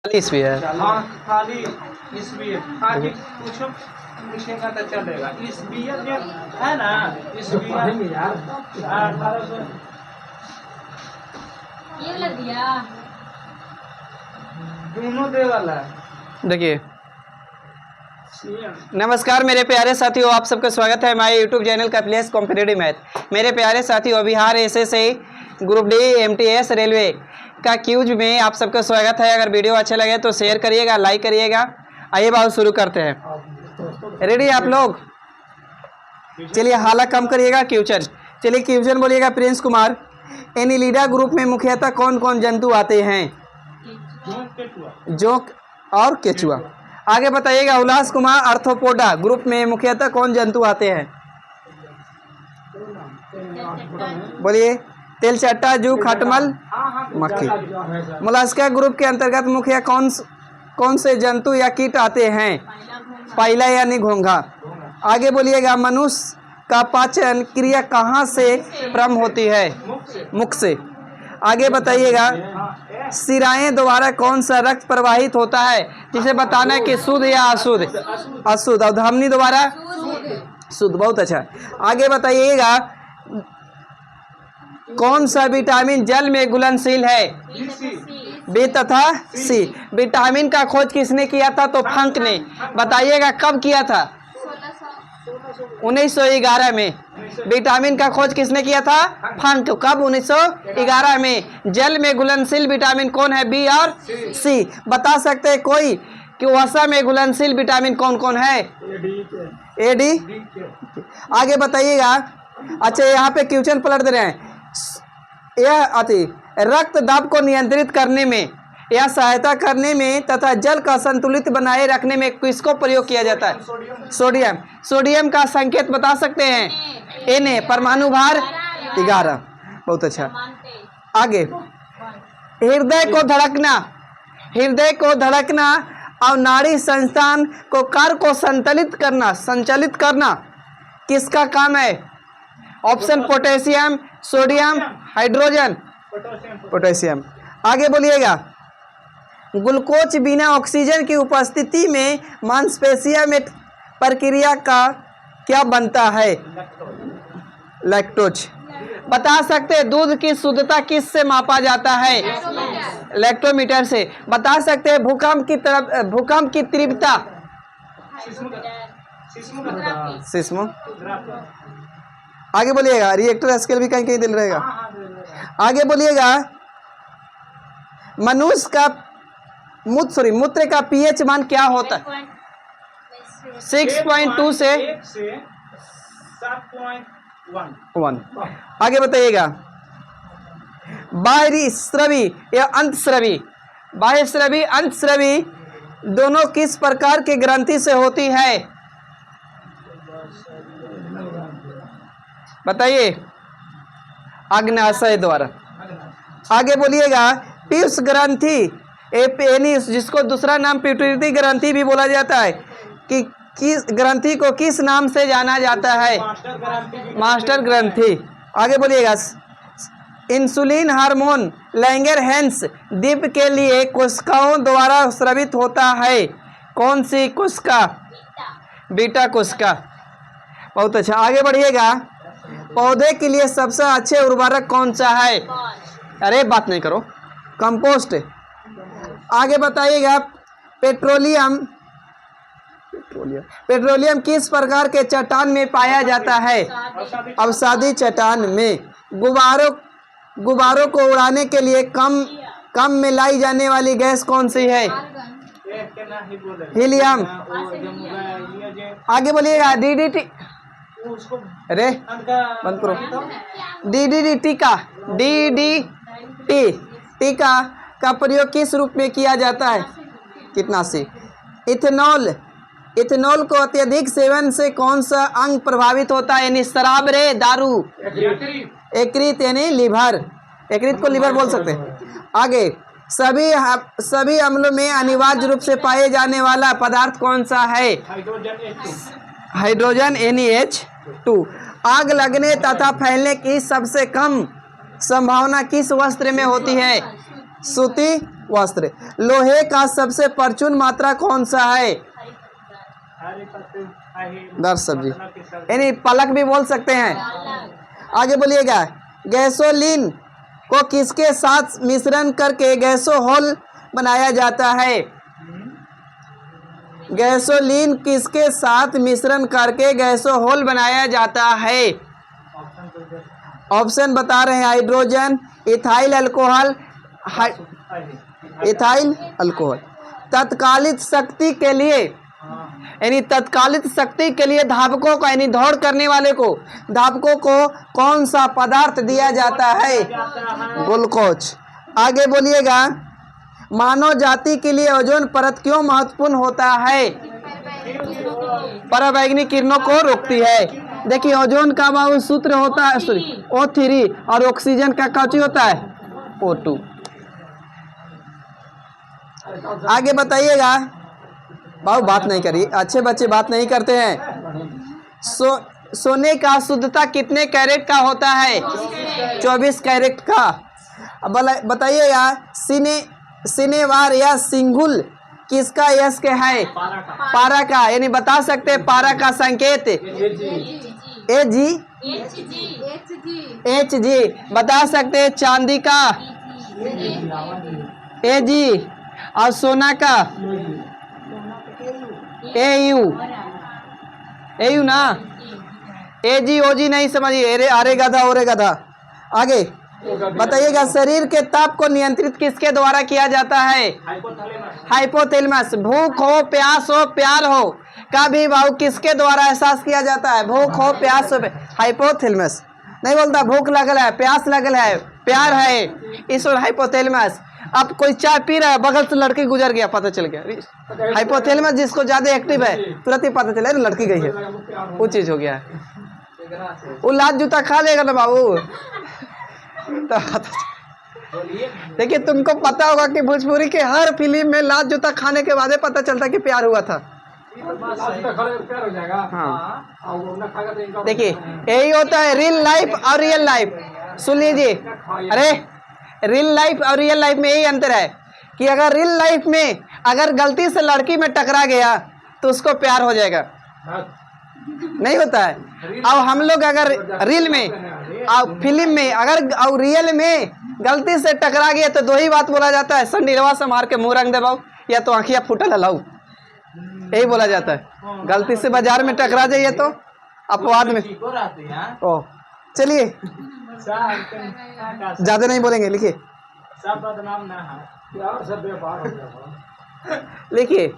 ईस्वी है। हाँ खाली ईस्वी आगे पूछो पूछेगा तो चलेगा। ईस्वी है ना, ईस्वी 1800 ये लग दिया। दोनों दे वाला है। देखिए, नमस्कार मेरे प्यारे साथियों, आप सबका स्वागत है हमारे YouTube channel Kapilesh competitive math. मेरे प्यारे साथियों, Bihar SSC group D MTS railway का क्यूज में आप सबका स्वागत है। अगर वीडियो अच्छा लगे तो शेयर करिएगा, लाइक करिएगा। आइए बात शुरू करते हैं। रेडी आप लोग? चलिए हाला कम करिएगा। क्वेश्चन, चलिए क्वेश्चन बोलिएगा। प्रिंस कुमार, एनिलिडा ग्रुप में मुख्यतः कौन कौन जंतु आते हैं? जोंक और केचुआ। आगे बताइएगा। उल्लास कुमार, आर्थ्रोपोडा ग्रुप में मुख्यतः कौन जंतु आते हैं? बोलिए। तेलचट्टा, जू, खटमल, मक्खी। मोलस्का ग्रुप के अंतर्गत मुख्य कौन से जंतु या कीट आते हैं? पहला यानी घोंघा। आगे बोलिएगा। मनुष्य का पाचन क्रिया कहाँ से प्रारंभ होती है? मुख से। आगे बताइएगा। सिराएं द्वारा कौन सा रक्त प्रवाहित होता है? जिसे बताना है कि शुद्ध या अशुद्ध? अशुद्ध। और धमनी द्वारा शुद्ध। बहुत अच्छा। आगे बताइएगा। कौन सा विटामिन जल में घुलनशील है? बी तथा सी। विटामिन का खोज किसने किया था? तो फंक ने। बताइएगा कब किया था? 1911 में। विटामिन का खोज किसने किया था? फंक। कब? 1911 में। जल में घुलनशील विटामिन कौन है? बी और सी। बता सकते हैं कोई कि वसा में घुलनशील विटामिन कौन कौन है? A D. आगे बताइएगा। अच्छा, यहाँ पे क्वेश्चन पलट दे रहे हैं। यह रक्त दाब को नियंत्रित करने में या सहायता करने में तथा जल का संतुलित बनाए रखने में किसको प्रयोग किया जाता है? सोडियम। सोडियम का संकेत बता सकते हैं? Na। परमाणु भार 11। बहुत अच्छा। आगे। हृदय को धड़कना और नाड़ी संस्थान को कार्य को संचालित करना किसका काम है? Option potassium, sodium, hydrogen. Potassium. आगे बोलिएगा। ग्लूकोज बिना ऑक्सीजन की उपस्थिति में मांसपेशियों में प्रक्रिया का क्या बनता है? लैक्टोज। बता सकते हैं दूध की शुद्धता किस से मापा जाता है? लैक्टोमीटर से। बता सकते हैं भूकंप की तीव्रता? सिस्मो। आगे बोलिएगा। रिएक्टर स्केल भी कहीं कहीं दिल रहेगा। आगे बोलिएगा। मनुष्य का मूत्र का पीएच मान क्या होता है? 6.2 से 7.1। आगे बताइएगा। बाहरी स्रवी या अंतस्रवी, बाह्य स्रवी, अंतस्रवी दोनों किस प्रकार के ग्रंथि से होती है? बताइए। अग्नाशय द्वारा। आगे बोलिएगा। पीयूष ग्रंथि जिसको दूसरा नाम पिट्यूटरी ग्रंथि भी बोला जाता है, कि किस ग्रंथि को किस नाम से जाना जाता है? मास्टर ग्रंथि। आगे बोलिएगा। इंसुलिन हार्मोन लैंगरहैंस द्वीप के लिए कोशिकाओं द्वारा स्रावित होता है। कौन सी कोशिका? बीटा कोशिका। बहुत अच्छा। आगे बढ़िएगा। पौधे के लिए सबसे अच्छे उर्वरक कौन सा है? अरे बात नहीं करो। कंपोस्ट। आगे बताइएगा। पेट्रोलियम किस प्रकार के चट्टान में पाया जाता है? अवसादी चट्टान में। गुब्बारों को उड़ाने के लिए कम में लाई जाने वाली गैस कौन सी है? हीलियम। आगे बोलिएगा। डीडीटी। अरे बंद करो। डीडीटी का प्रयोग किस रूप में किया जाता है? कीटनाशी। इथेनॉल को अत्यधिक सेवन से कौन सा अंग प्रभावित होता है? यानी शराब रे दारू। यकृत यानी लीवर। यकृत को लीवर बोल सकते हैं। आगे। सभी अम्लों में अनिवार्य रूप से पाए जाने वाला पदार्थ कौन सा है? Hydrogen NaH2। आग लगने तथा फैलने की सबसे कम संभावना किस वस्त्र में होती है? सूती वस्त्र। लोहे का सबसे प्रचुर मात्रा कौन सा है? दर सब्जी, यानी पलक भी बोल सकते हैं। आगे बोलिएगा, गैसोलीन को किसके साथ मिश्रण करके गैसोहॉल बनाया जाता है? गैसोलीन किसके साथ मिश्रण करके गैसोहॉल बनाया जाता है? ऑप्शन बता रहे हैं, hydrogen, ethyl alcohol, ethyl alcohol. तत्कालिक शक्ति के लिए, यानी तत्कालिक शक्ति के लिए धावकों को, यानी दौड़ करने वाले को, धावकों को कौन सा पदार्थ दिया जाता है? ग्लूकोज। आगे बोलिएगा, मानव जाति के लिए ओजोन परत क्यों महत्वपूर्ण होता है? पराबैंगनी किरणों को रोकती है। देखिए, ओजोन का बाबू सूत्र होता है O3 और ऑक्सीजन का कौची होता है? O2। आगे बताइएगा, बाबू बात नहीं करिए, अच्छे बच्चे बात नहीं करते हैं। सोने का शुद्धता कितने कैरेट का होता है? 24 कैरेट का। अब बताइएगा, सिनेवार या सिंगुल किसका यस्क है? पारा का। यानी बता सकते हैं पारा का संकेत Hg। बता सकते हैं चांदी का Ag और सोना का Au ना, Ag Og नहीं समझिए, अरे गधा ओरे गधा। आगे बताइएगा, शरीर के ताप को नियंत्रित किसके द्वारा किया जाता है? हाइपोथैलेमस। भूख हो, प्यास हो, प्यार हो, कभी भाव किसके द्वारा एहसास किया जाता है? भूख हो, प्यास हो, हाइपोथैलेमस। नहीं बोलता भूख लगल है, प्यास लगल है, प्यार है, इस और हाइपोथैलेमस। अब कोई चाय पी रहा है, बगल से लड़की गुजर गया, पता चल गया। हाइपोथैलेमस जिसको ज्यादा एक्टिव है, तुरंत ही पता चला लड़की गई है, वो चीज हो गया है। वो लात जूता खा लेगा ना बाबू। देखिए, तुमको पता होगा कि भोजपुरी के हर फिल्म में लात जूता खाने के बाद पता चलता कि प्यार हुआ था। हाँ, देखिए यही होता है रियल लाइफ और रियल लाइफ। सुन लीजिए, अरे रियल लाइफ और रियल लाइफ में यही अंतर है कि अगर रियल लाइफ में अगर गलती से लड़की में टकरा गया तो उसको प्यार हो जाएगा, नहीं होता है। और हम लोग अगर रील में और फिल्म में अगर और रियल में गलती से टकरा गया तो दो ही बात बोला जाता है, संडीरवा से मार के मुंह रंग देबाऊ या तो आँखिया फूटल हलाऊ, यही बोला जाता है। गलती से बाजार में टकरा जाइए तो अपवाद में। ओ चलिए, ज्यादा नहीं बोलेंगे, लिखिए लिखिए।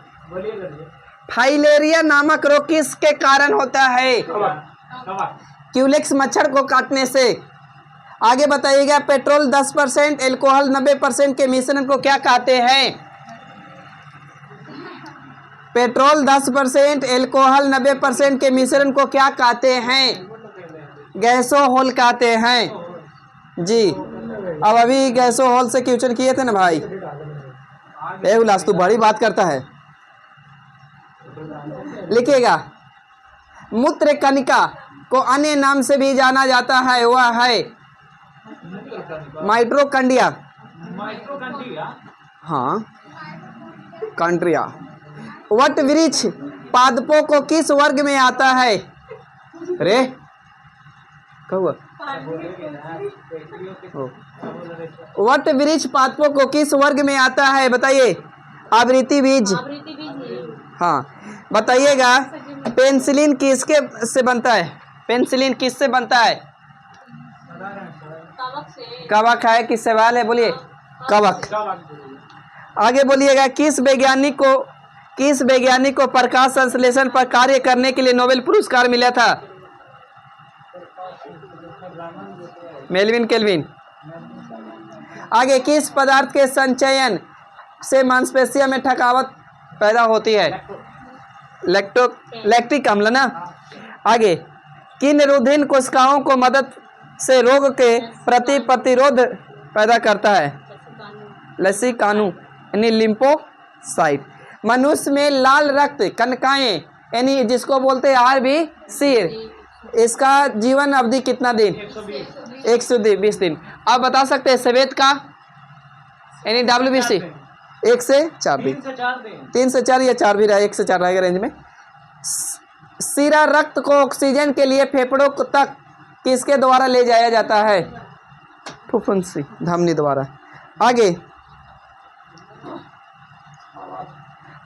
फाइलेरिया नामक रोग किसके कारण होता है? क्यूलेक्स मच्छर को काटने से। आगे बताइएगा, पेट्रोल 10%, एल्कोहल 90% के मिश्रण को क्या कहते हैं? पेट्रोल 10%, एल्कोहल 90% के मिश्रण को क्या कहते हैं? गैसोहॉल कहते हैं जी। अब अभी गैसोहॉल से क्वेश्चन किए थे ना भाई। ए उल्लास, तू बड़ी बात करता है। लिखिएगा, मूत्र कणिका को अन्य नाम से भी जाना जाता है, वह है माइटोकॉन्ड्रिया। हाँ, कॉन्ड्रिया। वट वृक्ष पादपों को किस वर्ग में आता है? रे कहुआ, वट वृक्ष पादपों को किस वर्ग में आता है? बताइए। आवृत्ति बीज। हाँ, बताइएगा, पेनिसिलिन किसके से बनता है? पेनिसिलिन किससे बनता है? कवक है कि सवाल है? बोलिए। कवक। आगे बोलिएगा, किस वैज्ञानिक को प्रकाश संश्लेषण पर कार्य करने के लिए नोबेल पुरस्कार मिला था? Melvin kelvin. आगे, किस पदार्थ के संचयन से मांसपेशियों में थकावट पैदा होती है? लैक्टिक अम्ल ना। आगे, किन रुधिन कोशिकाओं को मदद से रोग के प्रति प्रतिरोध पैदा करता है? लसीकानु यानी लिम्फोसाइट। मनुष्य में लाल रक्त कणिकाएं यानी जिसको बोलते हैं RBC, इसका जीवन अवधि कितना दिन? 120 दिन। आप बता सकते हैं श्वेत का? यानी WBC 1 से 4 भी, 3 से 4 दिन 3 से 4 या 4 भी रहा, 1 से 4 रहेगा रेंज में। सिरा रक्त को ऑक्सीजन के लिए फेफड़ों तक किसके द्वारा ले जाया जाता है? फुफ्फुसी धमनी द्वारा। आगे,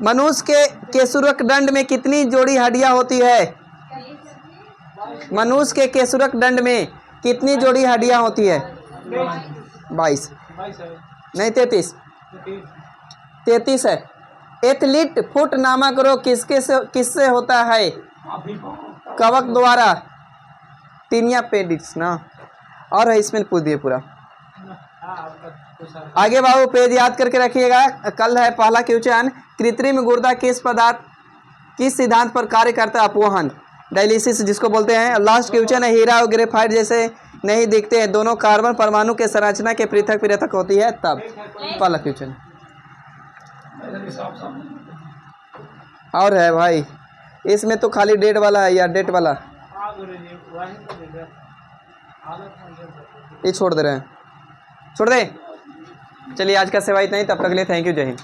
मनुष्य के केशुरक दंड में कितनी जोड़ी हड्डियां होती है? मनुष्य के केशुरक दंड में कितनी जोड़ी हड्डियां होती है? 22 नहीं 33 है। एथलीट फुट नामक रोग किससे होता है? कवक द्वारा। टीनिया पेडिस ना, और है इसमें पूछ दिए पूरा। आगे बाबू पेज याद करके रखिएगा, कल है पहला क्वेश्चन। कृत्रिम गुर्दा किस सिद्धांत पर कार्य करता है? अपवहन, डायलिसिस जिसको बोलते हैं। लास्ट क्वेश्चन है, हीरा और ग्रेफाइट जैसे नहीं दिखते हैं, दोनों कार्बन परमाणु के संरचना के पृथक होती है तब। पहला क्वेश्चन और है भाई, इसमें तो खाली डेट वाला है या डेट वाला, ये छोड़ दे रहे हैं, छोड़ दे। चलिए आज का सेवा इतना ही, तब तक के लिए थैंक यू, जय हिंद।